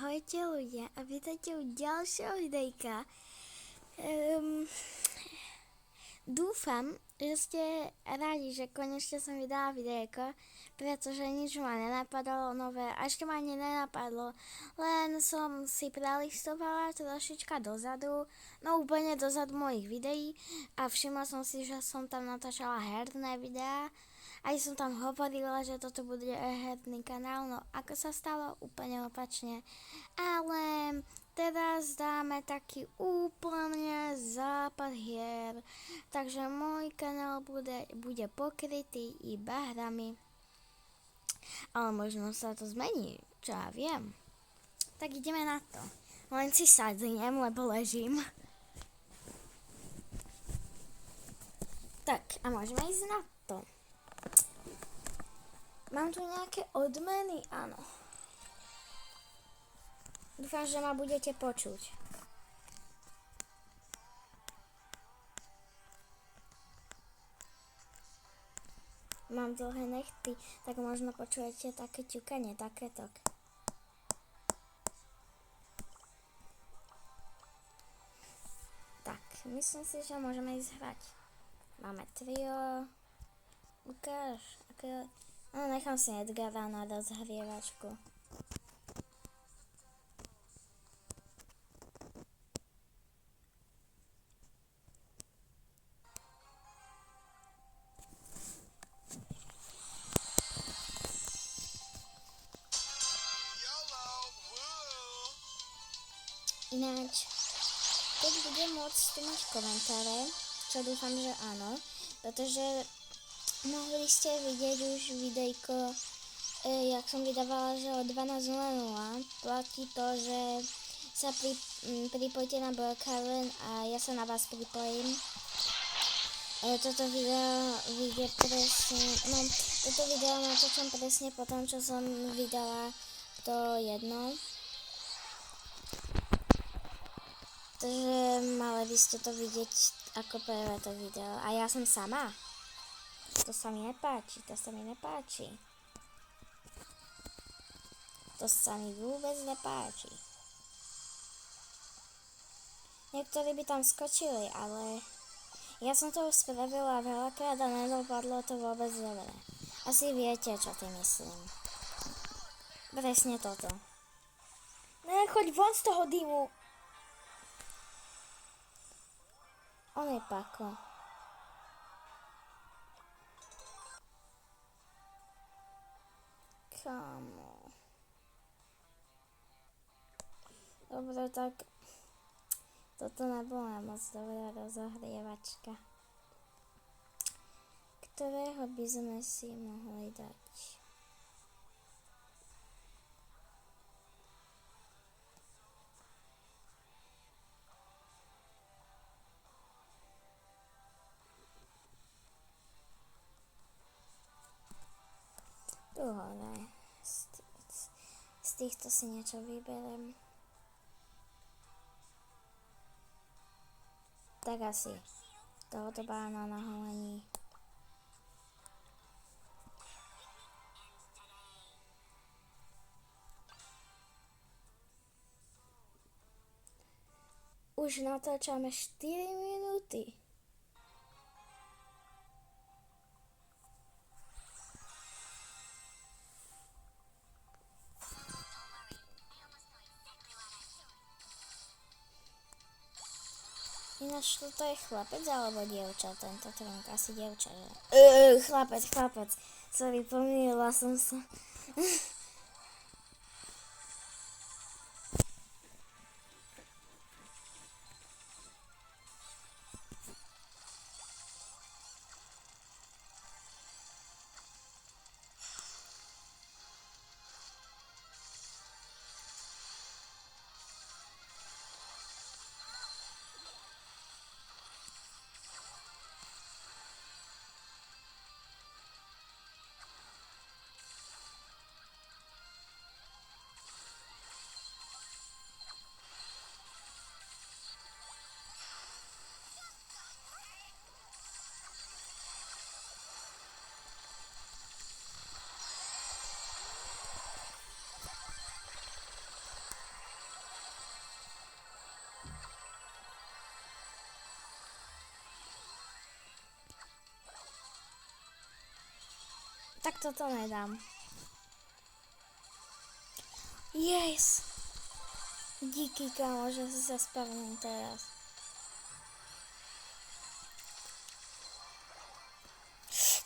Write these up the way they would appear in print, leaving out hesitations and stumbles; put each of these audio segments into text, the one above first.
Ahojte ľudia a vítajte u ďalšieho videjka. Dúfam, že ste radi, že konečne som vydala videjko, pretože nič ma nenapadalo nové, a ešte ma ani nenapadlo, len som si prelistovala trošička dozadu, no úplne dozadu mojich videí a všimla som si, že som tam natáčala herné videá. Aj som tam hovorila, že toto bude herný kanál, no ako sa stalo, úplne opačne. Ale teraz dáme taký úplne západ hier, takže môj kanál bude pokrytý iba hrami. Ale možno sa to zmení, čo ja viem. Tak ideme na to. Len si sadnem, lebo ležím. Tak, a môžeme ísť na to. Mám tu nejaké odmeny? Áno. Dúfam, že ma budete počuť. Mám dlhé nechty, tak možno počujete také ťukanie, takéto. Tak, myslím si, že môžeme ísť hrať. Máme trio. Ukáž, aké... No, nechám si Edgara na rozhrievačku. Ináč, keď budem môcť tu mať komentáre, čo dúfam, že áno, pretože mohli ste vidieť už videjko, jak som vydávala, že o 12.00 platí to, že sa pripojte na Brookhaven a ja sa na vás pripojím. Toto video vyjde presne, no toto video natáčam presne po tom, čo som vydala to jedno. Takže mali by ste to vidieť ako prvé to video. A ja som sama. To sa mi nepáči, to sa mi nepáči. To sa mi vôbec nepáči. Niektorí by tam skočili, ale ja som to už spravila veľakrát a nedopadlo to vôbec dobre. Asi viete, čo tým myslím. Presne toto. Ne, choď von z toho dymu. On je pako. Kámo. Dobre, tak toto nebola moc dobrá rozohrievačka. Ktorého by sme si mohli dať? Tu hore. Z týchto si niečo vyberiem. Tak asi. Tohoto pána na holení. Už natáčame 4 minúty. Ináč toto je chlapec alebo dievča, tento trunk, asi dievča, že? Chlapec. Sorry, pomýlila som sa. Tak toto nedám. Yes! Díky, kámo, že si sa spravil teraz.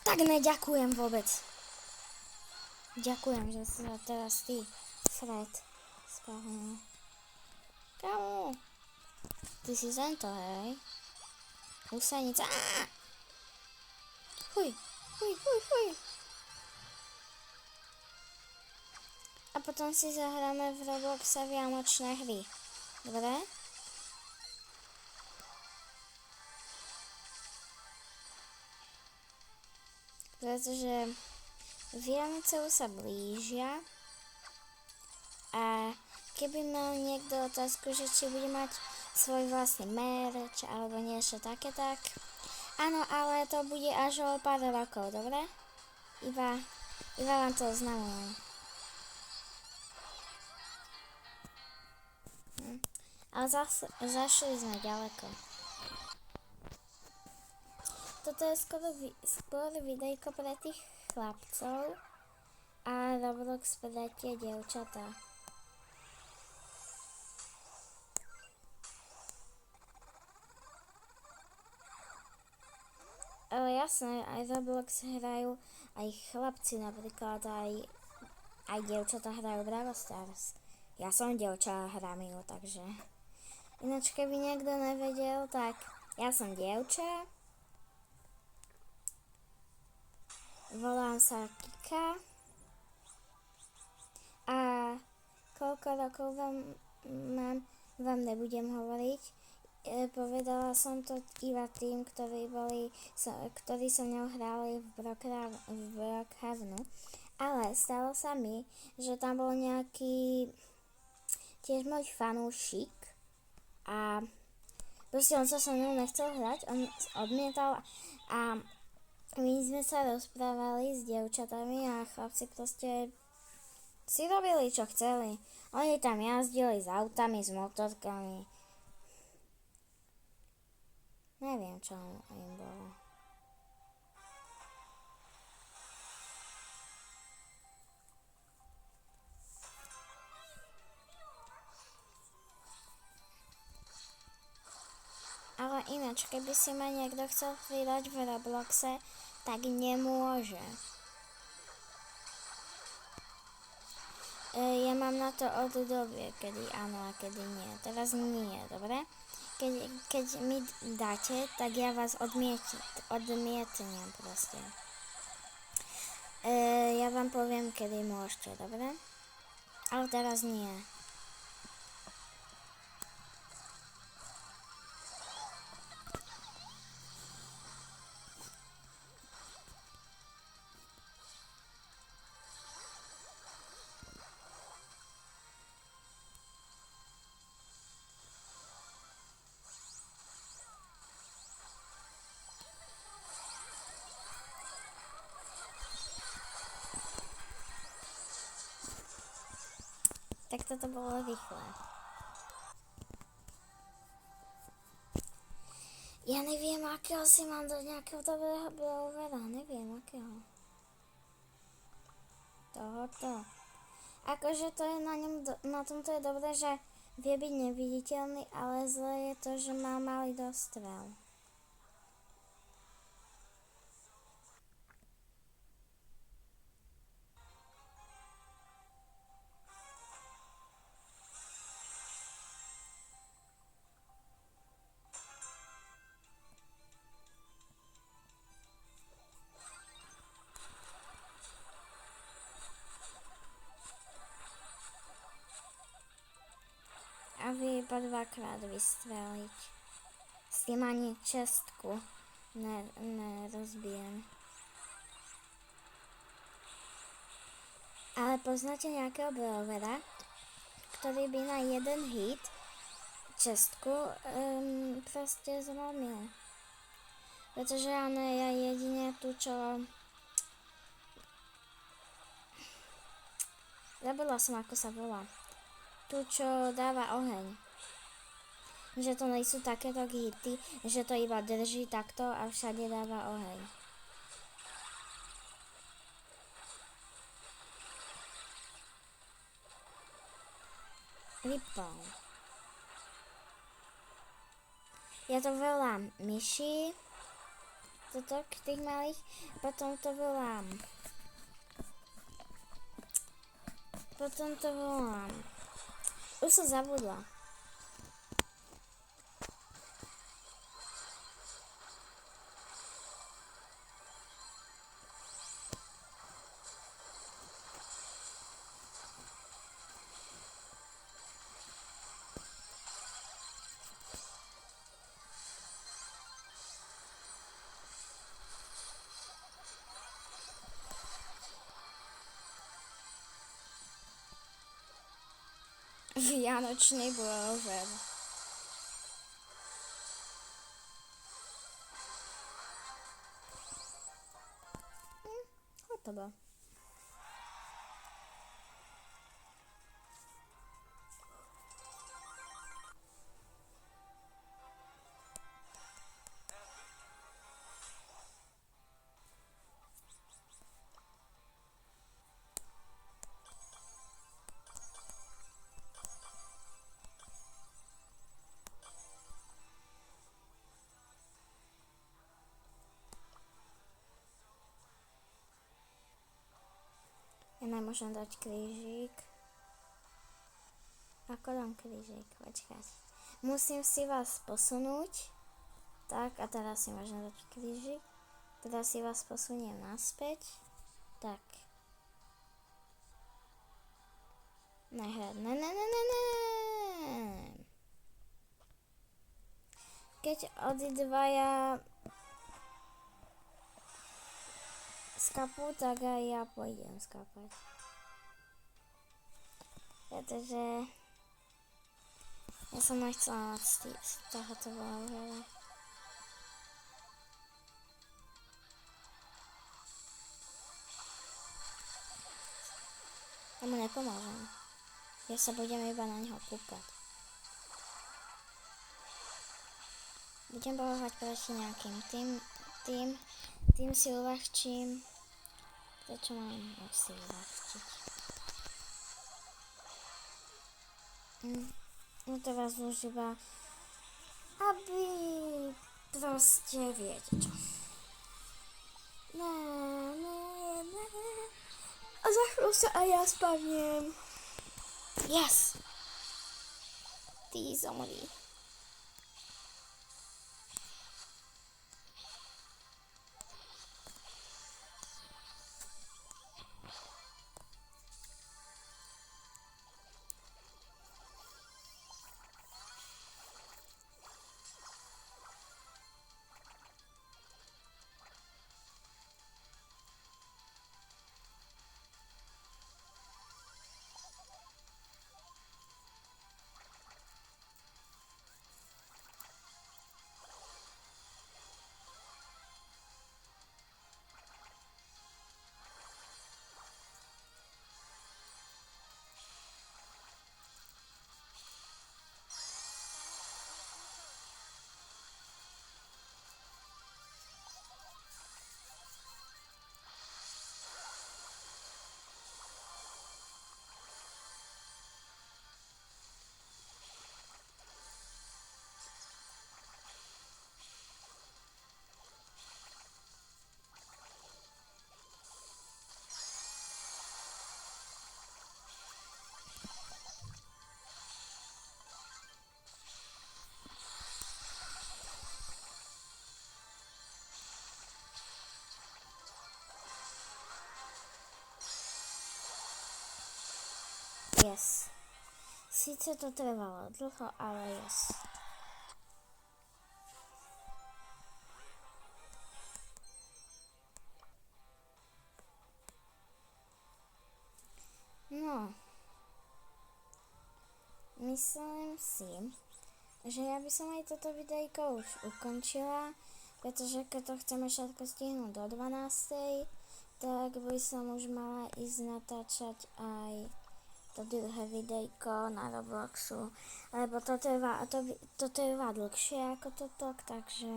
Tak neďakujem vôbec. Ďakujem, že si sa teraz ty, Fred, spravil. Kámo, ty si tento, hej? Husenica. Huj. A potom si zahráme v Robloxe vianočné hry. Dobre? Pretože Vianoce už sa blížia a keby mal niekto otázku, že či bude mať svoj vlastný merch alebo niečo také, tak áno, ale to bude až o pár rokov, dobre? Iba vám to oznamujem. Ale zašli sme ďaleko. Toto je skôr videjko pre tých chlapcov a Roblox pre tie dievčatá. Ale jasné, aj Roblox hrajú aj chlapci, napríklad aj dievčatá hrajú Brawl Stars. Ja som dievča a hrám ju, takže... Ináč keby niekto nevedel, tak ja som dievča. Volám sa Kika. A koľko rokov mám, vám nebudem hovoriť. Povedala som to iba tým, ktorí so mnou hrali v Brookhavenu. Ale stalo sa mi, že tam bol nejaký tiež môj fanúšik a proste on sa so mnou nechcel hrať, on odmietal a my sme sa rozprávali s dievčatami a chlapci proste si robili čo chceli. Oni tam jazdili s autami, s motorkami. Neviem, čo im bolo. Ale ináč, keby si ma niekto chcel pridať v Robloxe, tak nemôže. Ja mám na to obdobie, kedy áno a kedy nie. Teraz nie, dobre? Keď mi dáte, tak ja vás odmietnem proste. Ja vám poviem, kedy môžete, dobre? Ale teraz nie. Tak toto bolo rýchle. Ja neviem, akého si mám dať nejakého dobrého brawlera. Neviem, akého. Tohoto. Akože to je na tomto je dobré, že vie byť neviditeľný, ale zle je to, že má malý dostrel. A vie iba dvakrát vystreliť. S tým ani čestku nerozbijem. Ale poznáte nejakého brawlera, ktorý by na jeden hit čestku proste zlomil. Pretože ja jedine tu, čo... Zabudla som, ako sa volá. Tu, čo dáva oheň. Že to nejsú takéto hity, že to iba drží takto a všade dáva oheň. vypal. Ja to volám myši, toto k tých malých, potom to volám, už som zabudla. Vianočný blower. Hotovo. Ja nemôžem dať krížik. Ako dám krížik? Počkať. Musím si vás posunúť. Tak, a teraz si môžem dať krížik. Teraz si vás posuniem naspäť. Tak. Nehrať. Ne. Keď obidvaja skapú, tak aj ja pôjdem skapať. Pretože ja som nechcela mať z tohoto blowera. Ja mu nepomôžem. Ja sa budem iba na neho kúkať. Budem bojovať proti nejakým tým si uľahčím. To, čo mám si uľahčiť. No teraz už iba, aby proste viete čo. Ne. A za chvíľu sa aj ja spadnem. Yes! Ty zomri. Yes. Sice to trvalo dlho, ale yes. No. Myslím si, že ja by som aj toto videjko už ukončila, pretože keď to chceme všetko stihnúť do 12, tak by som už mala ísť natáčať aj to druhé videjko na Robloxu, lebo to trvá dlhšie ako toto, takže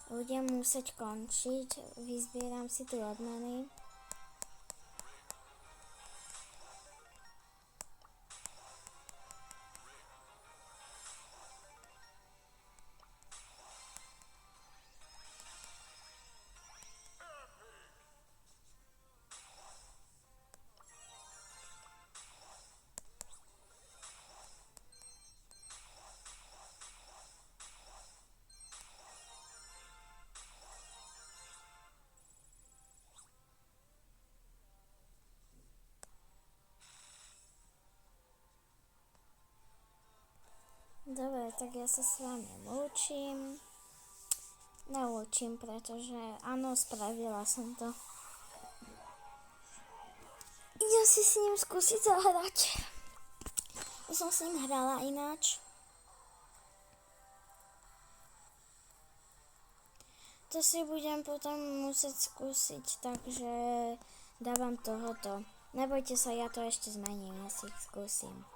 budem musieť končiť, vyzbieram si tu odmeny. tak ja sa s vami lúčim. Nelúčim, pretože áno, spravila som to. Idem si s ním skúsiť zahrať. Už som s ním hrala ináč. To si budem potom musieť skúsiť, takže dávam tohoto. Nebojte sa, ja to ešte zmením, ja si ich skúsim.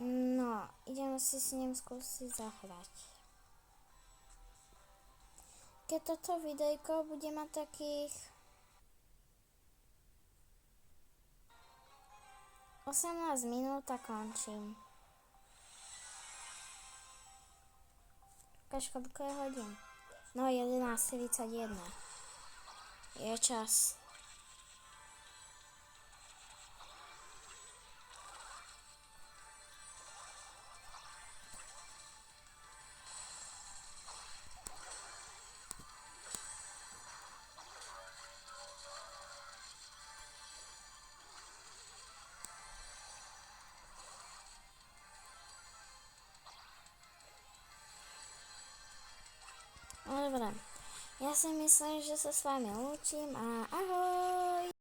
No, idem si s ním skúsiť zahrať. Keď toto videjko bude mať takých 18 minút a končím. Koľko je hodín? No 11:41. Je čas. No dobre, ja si myslím, že sa s vami lúčim a ahoj!